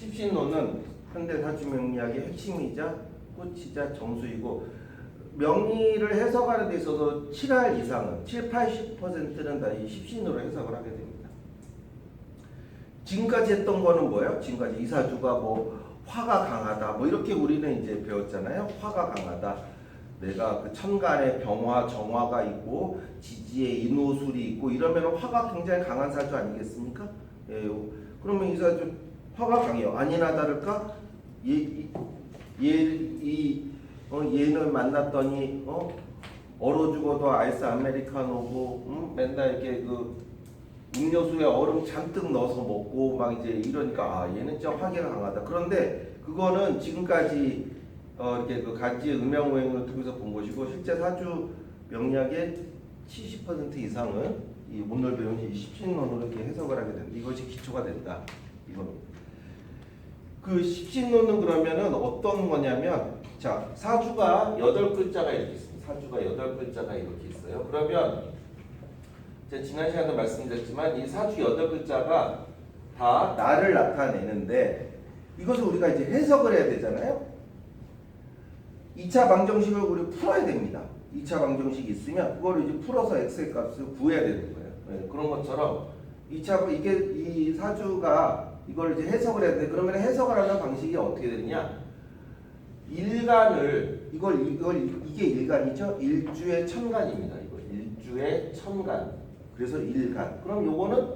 십신론은 현대사주명리학의 핵심이자 꽃이자 정수이고 명리를 해석하는 데 있어서 7할 이상은 7, 80%는 다 이 십신으로 해석을 하게 됩니다. 지금까지 했던 거는 뭐예요? 지금까지 이 사주가 뭐 화가 강하다 뭐 이렇게 우리는 이제 배웠잖아요. 화가 강하다. 내가 그 천간에 병화, 정화가 있고 지지에 인호술이 있고 이러면 화가 굉장히 강한 사주 아니겠습니까? 예, 그러면 이 사주 화가 강해요. 아니나 다를까? 얘는 만났더니 얼어 죽어도 아이스 아메리카노고 맨날 이렇게 그 음료수에 얼음 잔뜩 넣어서 먹고 막 이제 이러니까 아 얘는 진짜 화기가 강하다. 그런데 그거는 지금까지 이렇게 그 간지의 음양오행을 통해서 본 것이고 실제 사주 명리학의 70% 이상은 이 오늘 배운 이 십신론으로 이렇게 해석을 하게 된다. 이것이 기초가 된다. 이건 그 십신론은 그러면은 어떤 거냐면 자 사주가 8글자가 이렇게 있습니다. 사주가 8글자가 이렇게 있어요. 그러면 제가 지난 시간에 말씀드렸지만 이 사주 8글자가 다 나를 나타내는데 이것을 우리가 이제 해석을 해야 되잖아요. 2차 방정식을 우리 풀어야 됩니다. 2차 방정식이 있으면 그거를 이제 풀어서 x의 값을 구해야 되는 거예요. 네, 그런 것처럼 2차 이게 이 사주가 이걸 이제 해석을 해야 돼. 그러면 해석을 하는 방식이 어떻게 되느냐? 일간을 이게 일간이죠. 일주의 천간입니다. 이거 일주의 천간. 그래서 일간. 그럼 요거는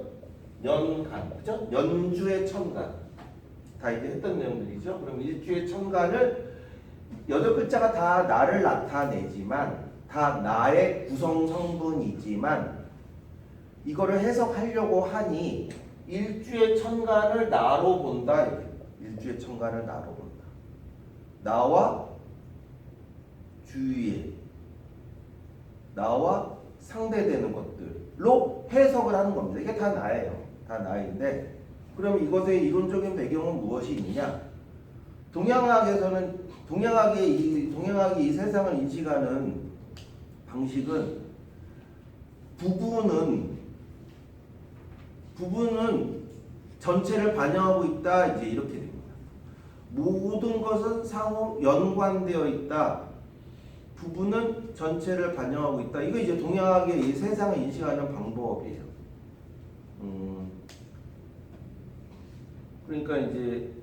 연간, 그죠? 연주의 천간. 다 이제 했던 내용들이죠. 그럼 일주의 천간을 8글자가 다 나를 나타내지만 다 나의 구성 성분이지만 이거를 해석하려고 하니 일주의 천간을 나로 본다. 이렇게. 일주의 천간을 나로 본다. 나와 주위에 나와 상대되는 것들로 해석을 하는 겁니다. 이게 다 나예요. 다 나인데 그럼 이것의 이론적인 배경은 무엇이 있느냐? 동양학에서는 동양학이 이 세상을 인식하는 방식은 부분은 전체를 반영하고 있다. 이제 이렇게 됩니다. 모든 것은 상호 연관되어 있다. 부분은 전체를 반영하고 있다. 이거 이제 동양학의 이 세상을 인식하는 방법이에요. 그러니까 이제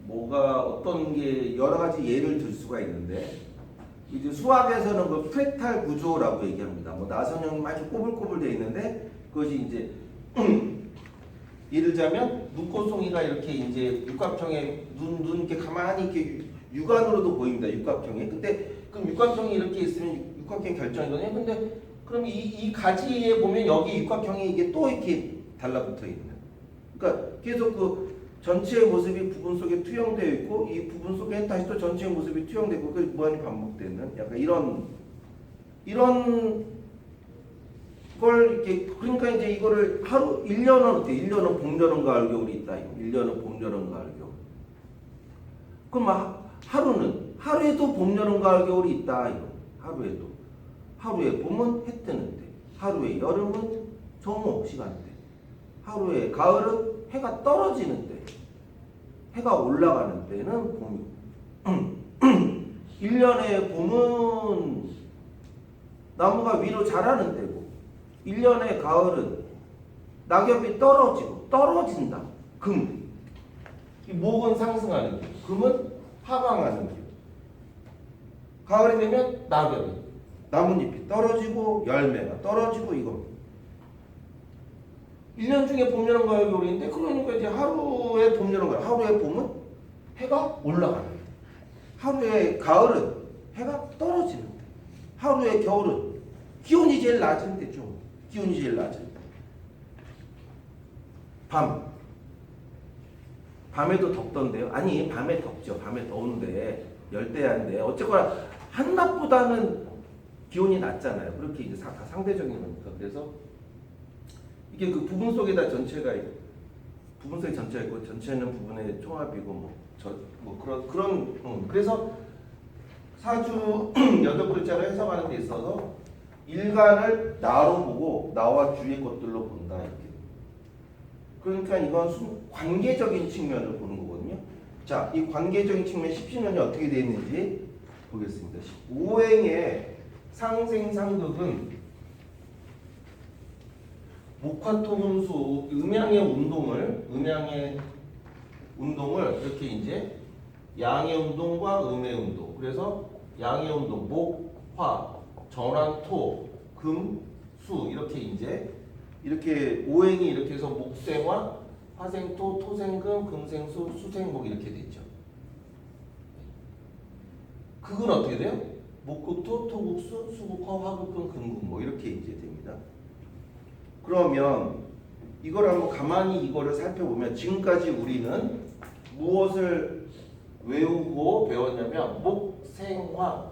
뭐가 어떤 게 여러 가지 예를 들 수가 있는데 이제 수학에서는 그 프랙탈 구조라고 얘기합니다. 뭐 나선형이 많이 꼬불꼬불 되어 있는데 그것이 이제 예를 들자면 눈꽃송이가 이렇게 이제 육각형에 눈 이렇게 가만히 이렇게 육안으로도 보입니다. 육각형에. 근데 그럼 육각형이 이렇게 있으면 육각형 결정이거든요. 근데 그럼 이 가지에 보면 여기 육각형이 이게 또 이렇게 달라붙어 있는. 그러니까 계속 그 전체의 모습이 부분 속에 투영되어 있고 이 부분 속에 다시 또 전체의 모습이 투영되고 그 무한히 반복되는 약간 이런 걸 이렇게 그러니까 이제 이거를 하루 1년은 어때? 1년은 봄, 여름, 가을, 겨울이 있다. 1년은 봄, 여름, 가을, 겨울. 그럼 하루에도 봄, 여름, 가을, 겨울이 있다. 하루에 봄은 해 뜨는데, 하루에 여름은 정오 시간대, 하루에 가을은 해가 떨어지는데, 해가 올라가는 때는 봄이. 1년에 봄은 나무가 위로 자라는 때고 1년에 가을은 낙엽이 떨어진다. 이 목은 상승하는 길, 금은 하강하는 길. 가을이 되면 나뭇잎이 떨어지고 열매가 떨어지고 이거. 1년 중에 봄, 여름, 가을, 겨울인데 그러니까 이제 하루에 봄, 여름, 가을. 하루에 봄은 해가 올라가는 데, 하루에 가을은 해가 떨어지는 데, 하루에 겨울은 기온이 제일 낮은 데죠. 기온이 제일 낮은 데. 밤에도 덥던데요. 아니 밤에 덥죠. 밤에 더운데 열대야인데 어쨌거나 한낮보다는 기온이 낮잖아요. 그렇게 이제 상대적인 거니까. 그래서 이게 그 부분 속에다 전체가 있고, 부분 속에 전체가 있고 전체는 부분의 총합이고 그래서 사주 8글자를 해석하는 데 있어서 일간을 나로 보고 나와 주위의 것들로 본다. 이렇게. 그러니까 이건 관계적인 측면을 보는 거거든요. 자, 이 관계적인 측면 10신론이 어떻게 되어 있는지 보겠습니다. 오행의 상생상극은 목화토금수 음양의 운동을 이렇게 이제 양의 운동과 음의 운동. 그래서 양의 운동 목, 화, 전환, 토, 금, 수 이렇게 오행이 이렇게 해서 목생화, 화생토, 토생금, 금생수, 수생목 이렇게 되죠. 극은 어떻게 돼요? 목극토, 토극수, 수극화, 화극금, 금극 뭐 이렇게 이제 됩니다. 그러면 이걸 한번 가만히 이거를 살펴보면 지금까지 우리는 무엇을 외우고 배웠냐면 목생화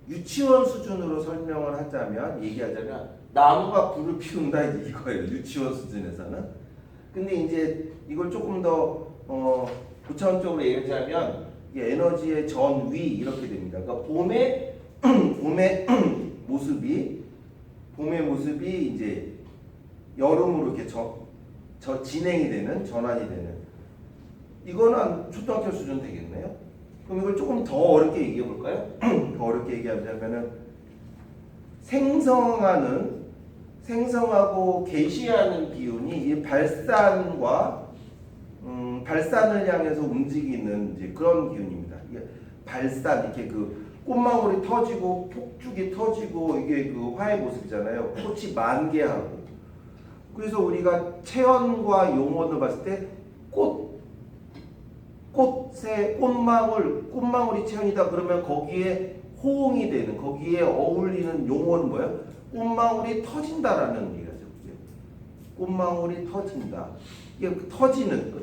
유치원 수준으로 설명을 하자면 얘기하자면 나무가 불을 피운다 이거예요. 유치원 수준에서는. 근데 이제 이걸 조금 더 고차원적으로 얘기하자면 이게 에너지의 전위 이렇게 됩니다. 그러니까 봄의 모습이 이제 여름으로 이렇게 진행이 되는 전환이 되는 이거는 초등학교 수준 되겠네요. 그럼 이걸 조금 더 어렵게 얘기해 볼까요? 더 어렵게 얘기하자면은 생성하고 개시하는 기운이 이 발산을 향해서 움직이는 이제 그런 기운입니다. 이게 발산 이렇게 그 꽃망울이 터지고 폭죽이 터지고 이게 그 화의 모습이잖아요. 꽃이 만개하고. 그래서 우리가 체언과 용언을 봤을 때 꽃망울이 체언이다 그러면 거기에 호응이 되는 거기에 어울리는 용어는 뭐예요? 꽃망울이 터진다라는 얘기죠. 꽃망울이 터진다. 이게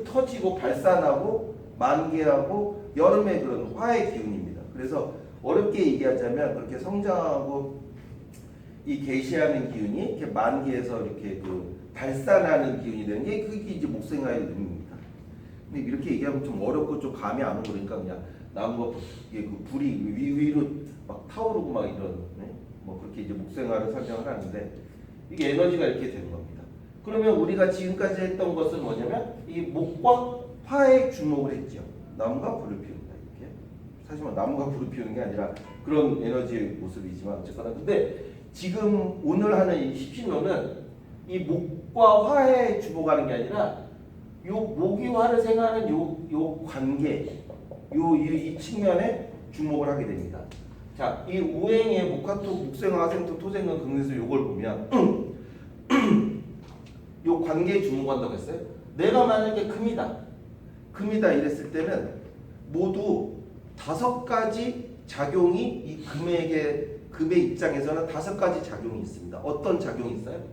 터지고 발산하고 만개하고 여름의 그런 화의 기운입니다. 그래서 어렵게 얘기하자면 그렇게 성장하고 이 개시하는 기운이 이렇게 만개해서 이렇게 그 발산하는 기운이 되는 게 그게 이제 목생화의 의미입니다. 근데 이렇게 얘기하면 좀 어렵고 좀 감이 안 오고 그러니까 그냥 나무가 이게 그 불이 위로 막 타오르고 막 이런 뭐 그렇게 이제 목생화를 설정을 하는데 이게 에너지가 이렇게 되는 겁니다. 그러면 우리가 지금까지 했던 것은 뭐냐면 이 목과 화에 주목을 했죠. 나무가 불을 피운다 이렇게. 사실 뭐 나무가 불을 피우는 게 아니라 그런 에너지의 모습이지만 어쨌거나 근데 지금 오늘 하는 이 십신론은 이 목과 화에 주목하는 게 아니라 요 목이 화를 생하는 요 관계 이 측면에 주목을 하게 됩니다. 자, 이 우행의 목화토, 목생화, 화생토, 토생금, 금생수 요걸 보면 요 관계에 주목한다고 했어요. 내가 만약에 금이다 이랬을 때는 모두 5가지 작용이 이 금의 입장에서는 5가지 작용이 있습니다. 어떤 작용이 있어요?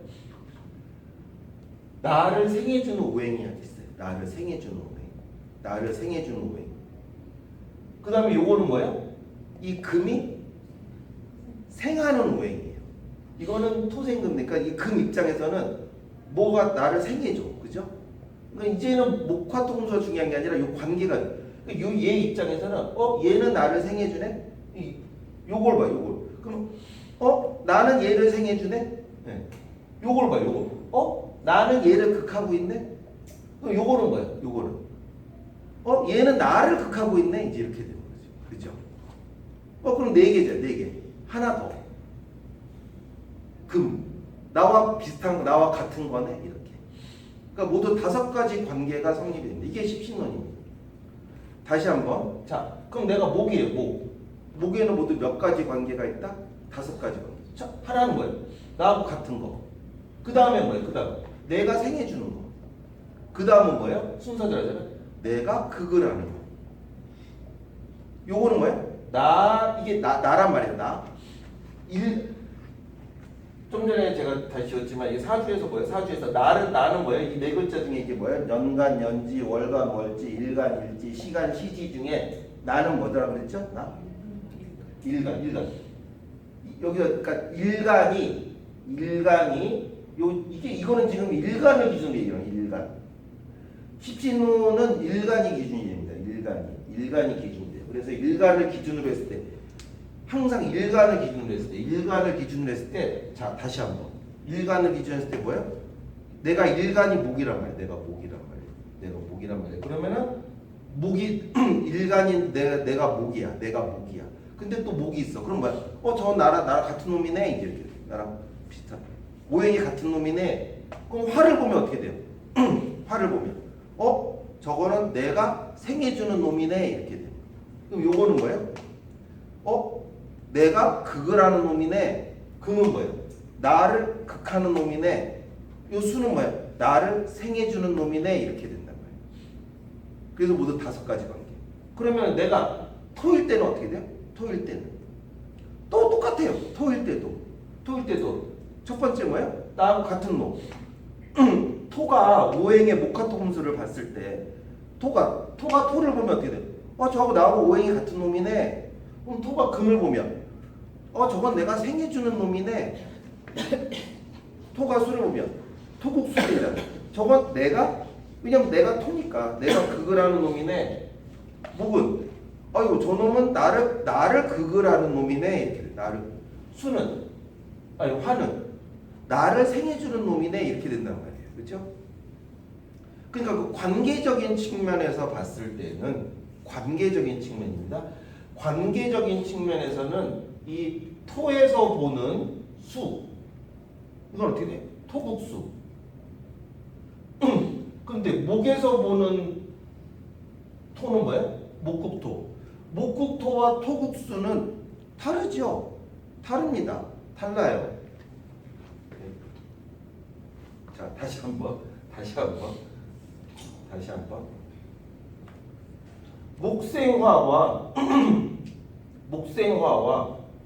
나를 생해주는 오행이 있어요. 나를 생해주는 오행. 그 다음에 요거는 뭐예요? 이 금이 생하는 오행이에요. 이거는 토생금이니까 이 금 입장에서는 뭐가 나를 생해줘. 그죠? 그러니까 이제는 목화토금수가 중요한 게 아니라 요 관계가 그러니까 얘 입장에서는 얘는 나를 생해주네? 요걸 봐, 요걸. 그럼 나는 얘를 생해주네? 네. 요걸 봐, 요거. 나는 얘를 극하고 있네? 그럼 요거는 뭐야? 요거는. 얘는 나를 극하고 있네? 이제 이렇게 되는 거죠. 그죠? 그럼 4개죠, 4개. 하나 더. 금. 나와 비슷한 거, 나와 같은 거네? 이렇게. 그러니까 모두 5가지 관계가 성립이 됩니다. 이게 십신론입니다. 다시 한번. 자, 그럼 내가 목이에요, 목. 목에는 모두 몇 가지 관계가 있다? 5가지 관계. 자, 하나는 뭐예요? 나하고 같은 거. 그 다음에 뭐예요? 그 다음 내가 생해주는 거. 그 다음은 뭐예요? 순서대로 하자면 내가 극을 하는 거. 요거는 뭐예요? 이게 나란 말이에요. 나. 좀 전에 제가 다시 지었지만 이게 사주에서 뭐예요? 사주에서 나는 뭐예요? 이 4글자 중에 이게 뭐예요? 연간, 연지, 월간, 월지, 일간, 일지, 시간, 시지 중에 나는 뭐더라 그랬죠? 나? 일간. 여기가 그러니까 일간이 이거는 지금 일간을 기준으로 얘기해요. 일간. 십신호는 일간이 기준이 됩니다. 일간이 기준이 돼요. 그래서 일간을 기준으로 했을 때 항상 일간을 기준으로 했을 때 자, 다시 한번. 일간을 기준으로 했을 때 뭐예요? 내가 일간이 목이란 말이에요. 내가 목이란 말이에요. 목이란 말이에요. 그러면은 목이 일간인 내가 목이야. 내가 목이야. 근데 또 목이 있어. 그럼 뭐야? 저 나랑 같은 놈이네. 이제 이렇게 나랑 비슷한 모양이 같은 놈이네. 그럼 화를 보면 어떻게 돼요? 화를 보면 저거는 내가 생해주는 놈이네. 이렇게 돼요. 그럼 요거는 뭐예요? 내가 극을 놈이네. 금은 뭐예요? 나를 극하는 놈이네. 요 수는 뭐예요? 나를 생해주는 놈이네. 이렇게 된단 말이에요. 그래서 모두 5가지 관계. 그러면 내가 토일 때는 어떻게 돼요? 토일 때는 또 똑같아요. 토일 때도 첫 번째 뭐예요? 나하고 같은 놈. 토가 오행의 목화토금수를 봤을 때 토가 토를 보면 어떻게 돼요? 저하고 나하고 오행이 같은 놈이네. 그럼 토가 금을 보면 저건 내가 생해주는 놈이네. 토가 수를 보면 토국수이잖아. 저건 왜냐면 내가 토니까 내가 극을 하는 놈이네. 목은 저 놈은 나를 극을 하는 놈이네. 이렇게 나를 화는 나를 생해주는 놈이네. 이렇게 된단 말이에요. 그렇죠? 그러니까 그 관계적인 측면에서 봤을 때는 관계적인 측면입니다. 관계적인 측면에서는 이 토에서 보는 수 이건 어떻게 돼? 토국수. 근데 목에서 보는 토는 뭐예요? 목국토. 목국토와 토국수는 다르죠? 다릅니다. 달라요. 자, 다시 한번. 목생화와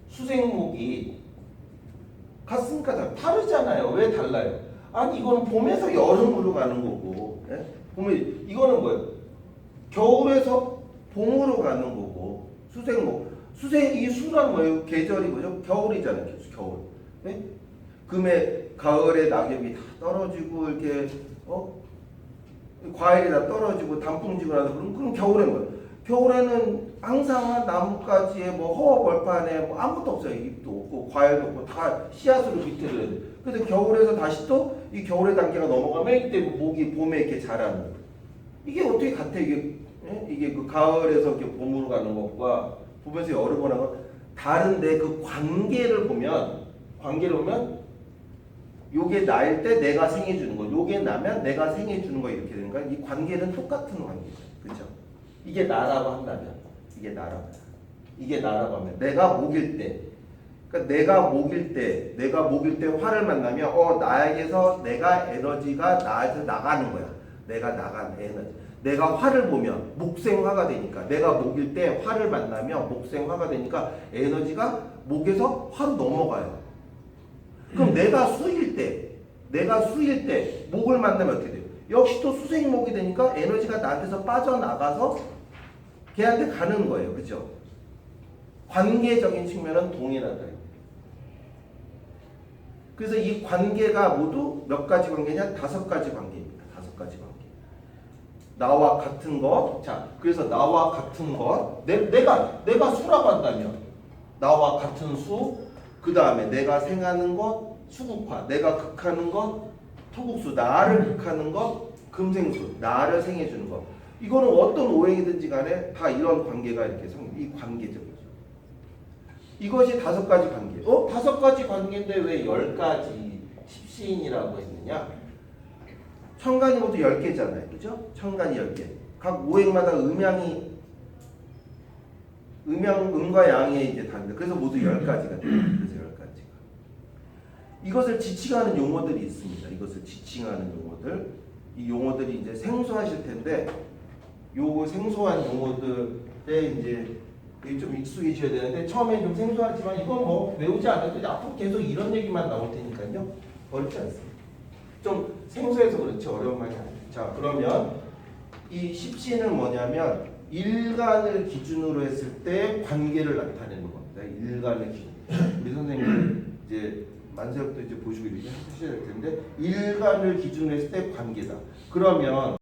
수생목이 같습니까? 다르잖아요. 왜 달라요? 아니 이거는 봄에서 여름으로 가는 거고, 이거는 뭐예요? 겨울에서 봄으로 가는 거고, 이 수란 뭐예요? 계절이고요. 겨울이잖아요. 겨울. 네? 금에 가을에 낙엽이 다 떨어지고 이렇게 과일이 다 떨어지고 단풍지고 나서 그럼 겨울엔 뭐예요? 겨울에는 항상 나뭇가지에 허벌판에 아무것도 없어요. 잎도 없고 과일도 없고 다 씨앗으로 밑에를 해야 돼. 그래서 겨울에서 다시 또 이 겨울의 단계가 넘어가면 이때 목이 봄에 이렇게 자라는 거예요. 이게 어떻게 같아? 이게 그 가을에서 이렇게 봄으로 가는 것과 봄에서 여름으로 가는 건 다른데 그 관계를 보면 요게 나일 때 내가 생해주는 거, 요게 나면 내가 생해주는 거 이렇게 되는 거야. 이 관계는 똑같은 관계죠. 그렇죠? 이게 나라고 한다면, 이게 나라고 하면 내가 목일 때, 그러니까 내가 목일 때 화를 만나면 나에게서 내가 에너지가 나에서 나가는 거야. 내가 나간 에너지. 내가 화를 보면 목생화가 되니까 내가 목일 때 화를 만나면 목생화가 되니까 에너지가 목에서 화로 넘어가요. 그럼 내가 수일 때 목을 만나면 어떻게 돼요? 역시 또 수생목이 되니까 에너지가 나한테서 빠져나가서 걔한테 가는 거예요. 그렇죠? 관계적인 측면은 동일하다. 그래서 이 관계가 모두 몇 가지 관계냐? 5가지 관계입니다. 5가지 관계. 나와 같은 것. 자, 그래서 나와 같은 것. 내가 수라고 한다면 나와 같은 수. 그 다음에 내가 생하는 것, 수국화. 내가 극하는 것, 토국수. 나를 극하는 것, 금생수. 나를 생해주는 것. 이거는 어떤 오행이든지 간에 다 이런 관계가 이렇게 이 관계적이죠. 이것이 5가지 관계. 5가지 관계인데 왜 10가지 십시인이라고 했느냐? 천간이 모두 10개잖아요. 그죠? 천간이 10개. 각 오행마다 음과 양이 이제 다른데 그래서 모두 10가지가 돼요. 그래서 10가지가. 이것을 지칭하는 용어들이 있습니다. 이 용어들이 이제 생소하실 텐데 요 생소한 용어들에 이제 좀 익숙해져야 되는데 처음에 좀 생소하지만 이건 외우지 않아도 앞으로 계속 이런 얘기만 나올 테니까요. 어렵지 않습니다. 좀 생소해서 그렇지 어려운 말이 아니에요. 자, 그러면 이 십시는 뭐냐면 일간을 기준으로 했을 때 관계를 나타내는 겁니다. 일간의 기준. 우리 선생님 이제 만세역도 이제 보시고 이렇게 하셔야 될 텐데 일간을 기준으로 했을 때 관계다. 그러면